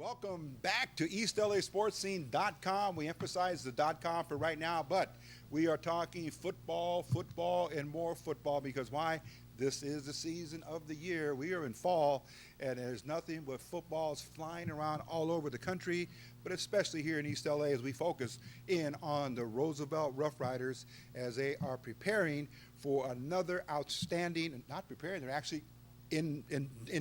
Welcome back to EastLASportsScene.com. We emphasize the .com for right now, but we are talking football, and more football because why? This is the season of the year. We are in fall, and there's nothing but footballs flying around all over the country, but especially here in East LA as we focus in on the Roosevelt Rough Riders as they are preparing for another outstanding, not preparing, they're actually in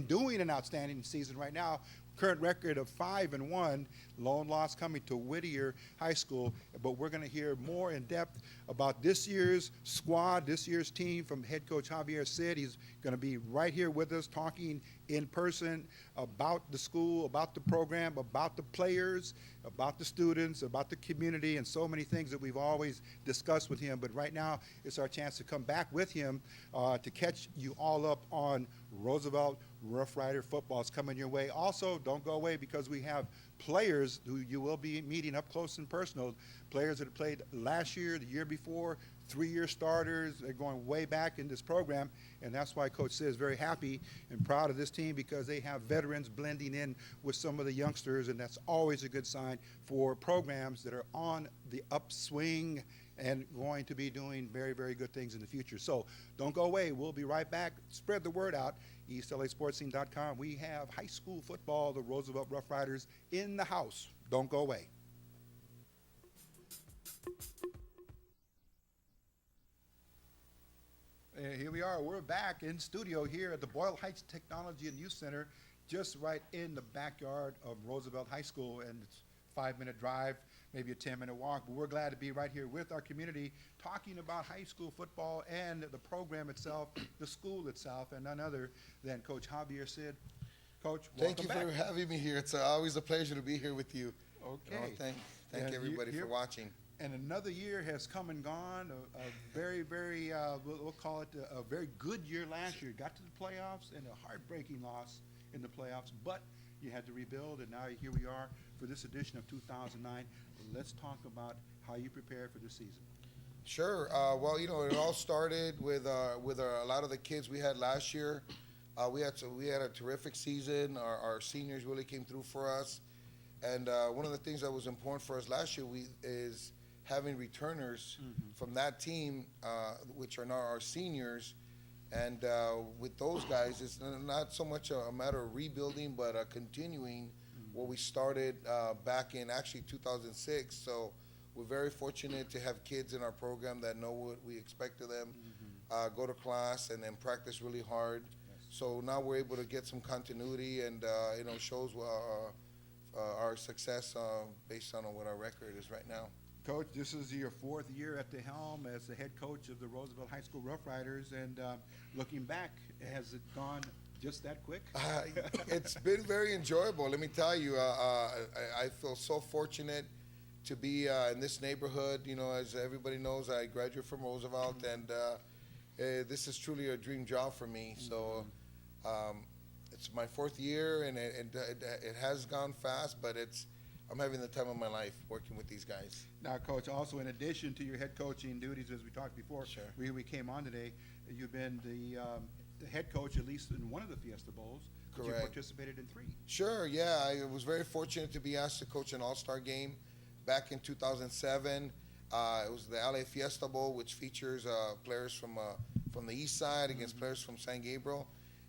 doing an outstanding season right now. Current record of 5-1, lone loss coming to Whittier High School. But we're going to hear more in depth about this year's squad, this year's team from head coach Javier Cid. He's going to be right here with us talking in person about the school, about the program, about the players, about the students, about the community, and so many things that we've always discussed with him. But right now, it's our chance to come back with him to catch you all up on Roosevelt Rough Rider football is coming your way. Also, don't go away because we have players who you will be meeting up close and personal. Players that have played last year, the year before, 3-year starters. They're going way back in this program, and that's why Coach Sid is very happy and proud of this team because they have veterans blending in with some of the youngsters, and that's always a good sign for programs that are on the upswing and going to be doing very, very good things in the future. So don't go away. We'll be right back. Spread the word out. EastLASportsScene.com. We have high school football, the Roosevelt Rough Riders in the house. Don't go away. Here we are. We're back in studio here at the Boyle Heights Technology and Youth Center, just right in the backyard of Roosevelt High School, and it's a 5-minute drive, maybe a 10-minute walk. But we're glad to be right here with our community talking about high school football and the program itself, the school itself, and none other than Coach Javier Cid. Coach, thank you back. for having me here. It's always a pleasure to be here with you. Okay. Thank everybody for watching. And another year has come and gone, a very, very, we'll call it a very good year last year. Got to the playoffs and a heartbreaking loss in the playoffs, but you had to rebuild, and now here we are for this edition of 2009. Let's talk about how you prepared for this season. Sure. Well, it all started with a lot of the kids we had last year. We had a terrific season. Our seniors really came through for us, and one of the things that was important for us last year is having returners from that team, which are now our seniors. And with those guys, it's not so much a matter of rebuilding, but continuing what we started back in actually 2006. So we're very fortunate to have kids in our program that know what we expect of them, go to class, and then practice really hard. Yes. So now we're able to get some continuity, and shows our success based on what our record is right now. Coach, this is your 4th year at the helm as the head coach of the Roosevelt High School Rough Riders, and looking back, has it gone just that quick? It's been very enjoyable. Let me tell you, I feel so fortunate to be in this neighborhood. As everybody knows, I graduated from Roosevelt, and this is truly a dream job for me. So it's my 4th year, and it has gone fast, but I'm having the time of my life working with these guys. Now, Coach, also in addition to your head coaching duties, as we talked before, sure. we came on today, you've been the head coach at least in one of the Fiesta Bowls. Correct. You participated in 3. Sure, yeah. I was very fortunate to be asked to coach an all-star game back in 2007. It was the LA Fiesta Bowl, which features players from the east side against players from San Gabriel.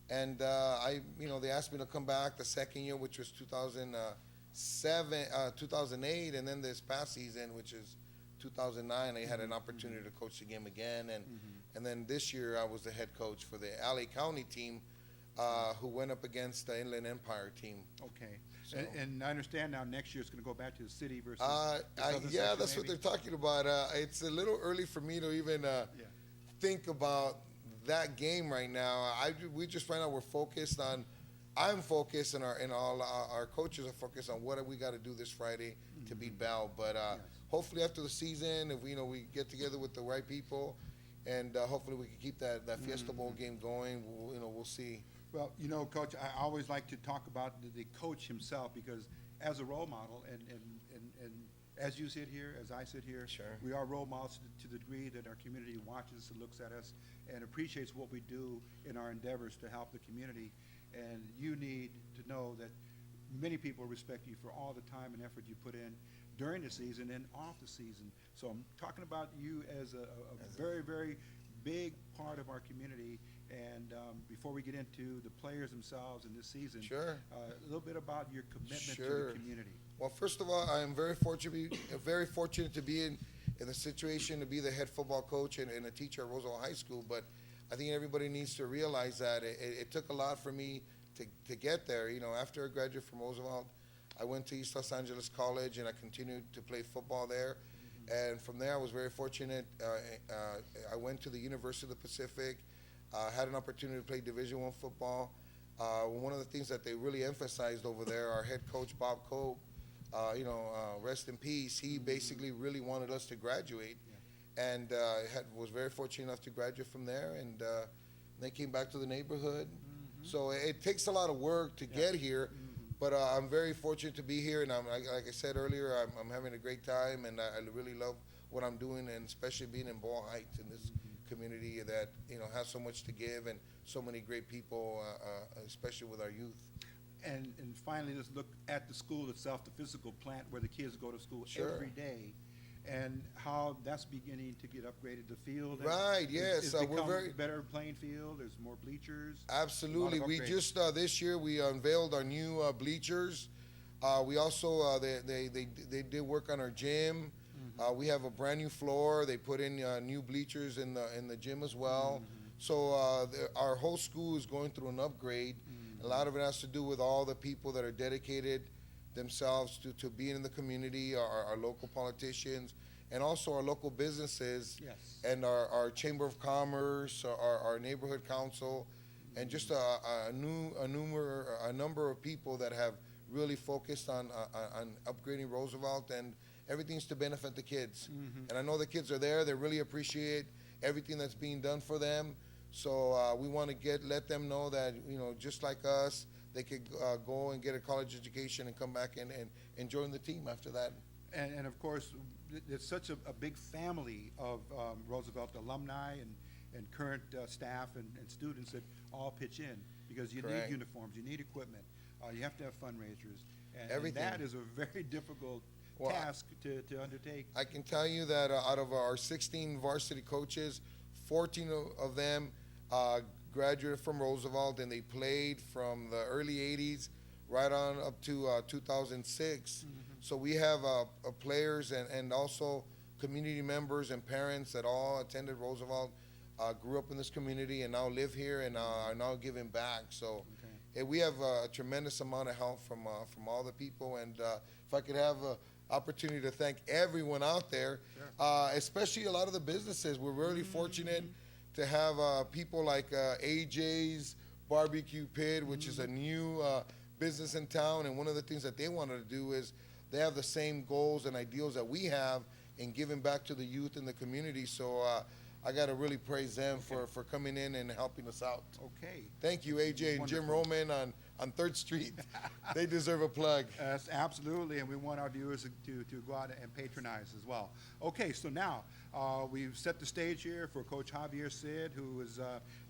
And they asked me to come back the second year, which was 2008, and then this past season, which is 2009, I had an opportunity to coach the game again, and then this year I was the head coach for the LA County team, who went up against the Inland Empire team. Okay, so. And I understand now next year it's going to go back to the city versus. Yeah, that's maybe what they're talking about. It's a little early for me to even think about that game right now. We just right now we're focused on. I'm focused, and all our coaches are focused on what we got to do this Friday to beat Bell. But hopefully after the season, if we get together with the right people, and hopefully we can keep that Fiesta Bowl game going. We'll see. Well, Coach, I always like to talk about the coach himself because as a role model, and as you sit here, as I sit here, sure. We are role models to the degree that our community watches and looks at us and appreciates what we do in our endeavors to help the community. And you need to know that many people respect you for all the time and effort you put in during the season and off the season. So I'm talking about you as a very, very big part of our community. And before we get into the players themselves in this season, Sure. A little bit about your commitment to Sure. the community. Well, first of all, I am very fortunate to be in the situation to be the head football coach and a teacher at Roosevelt High School. But I think everybody needs to realize that it took a lot for me to get there. You know, after I graduated from Roosevelt, I went to East Los Angeles College and I continued to play football there. And from there, I was very fortunate. I went to the University of the Pacific, had an opportunity to play Division I football. One of the things that they really emphasized over there, our head coach, Bob Cope, rest in peace, he basically really wanted us to graduate. And was very fortunate enough to graduate from there. And then came back to the neighborhood. So it takes a lot of work to get here. But I'm very fortunate to be here, and like I said earlier, I'm having a great time, and I really love what I'm doing, and especially being in Boyle Heights in this community that has so much to give and so many great people, especially with our youth. And finally, let's look at the school itself, the physical plant where the kids go to school every day, and how that's beginning to get upgraded. The field, Right? Yes, it's we're become very better playing field. There's more bleachers. absolutely. We just this year we unveiled our new bleachers. We also they did work on our gym. We have a brand new floor. They put in new bleachers in the gym as well. So our whole school is going through an upgrade. A lot of it has to do with all the people that are dedicated themselves to being in the community, our local politicians, and also our local businesses, Yes. and our Chamber of Commerce, our neighborhood council, and just a number of people that have really focused on upgrading Roosevelt, and everything's to benefit the kids. And I know the kids are there. They really appreciate everything that's being done for them. So we want to let them know that, just like us, they could go and get a college education and come back and join the team after that. And of course, there's such a big family of Roosevelt alumni and current staff and students that all pitch in, because you Correct. need uniforms, you need equipment, you have to have fundraisers. And Everything. that is a very difficult task to undertake. I can tell you that out of our 16 varsity coaches, 14 of them graduated from Roosevelt, and they played from the early 80s right on up to 2006. So we have players and also community members and parents that all attended Roosevelt, grew up in this community, and now live here and are now giving back. So we have a tremendous amount of help from all the people. And if I could have an opportunity to thank everyone out there, especially a lot of the businesses. We're really fortunate to have people like AJ's Barbecue Pit, which is a new business in town. And one of the things that they wanted to do is they have the same goals and ideals that we have in giving back to the youth in the community. So I got to really praise them for coming in and helping us out. Okay. Thank you, AJ and Jim Wonderful. Roman on 3rd Street. They deserve a plug. Absolutely, and we want our viewers to go out and patronize as well. Okay, so now we've set the stage here for Coach Javier Cid, who is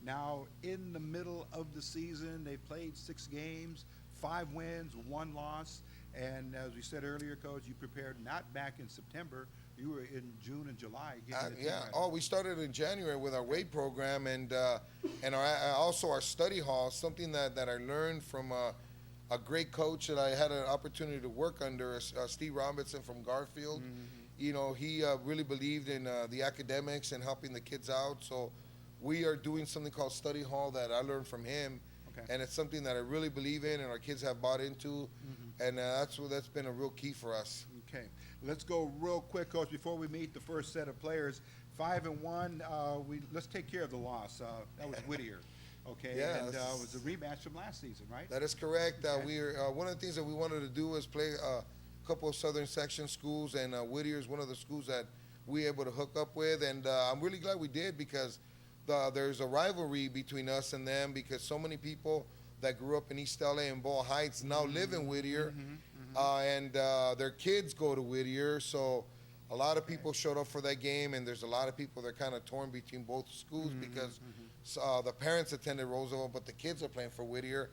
now in the middle of the season. They played 6 games, 5 wins, 1 loss. And as we said earlier, Coach, you prepared not back in September. You were in June and July. Getting the team Yeah. ready. Oh, we started in January with our weight program and also our study hall. Something that I learned from a great coach that I had an opportunity to work under, Steve Robinson from Garfield. He really believed in the academics and helping the kids out. So we are doing something called study hall that I learned from him. Okay. And it's something that I really believe in, and our kids have bought into, and that's been a real key for us. Okay, let's go real quick, Coach, before we meet the first set of players. 5-1. Let's take care of the loss. That was Whittier. Okay, Yes. and it was a rematch from last season, right? That is correct. Okay. One of the things that we wanted to do was play a couple of Southern Section schools, and Whittier is one of the schools that we were able to hook up with, and I'm really glad we did, because there's a rivalry between us and them, because so many people that grew up in East LA and Boyle Heights now live in Whittier, and their kids go to Whittier. So a lot of people showed up for that game, and there's a lot of people that are kind of torn between both schools because the parents attended Roosevelt, but the kids are playing for Whittier.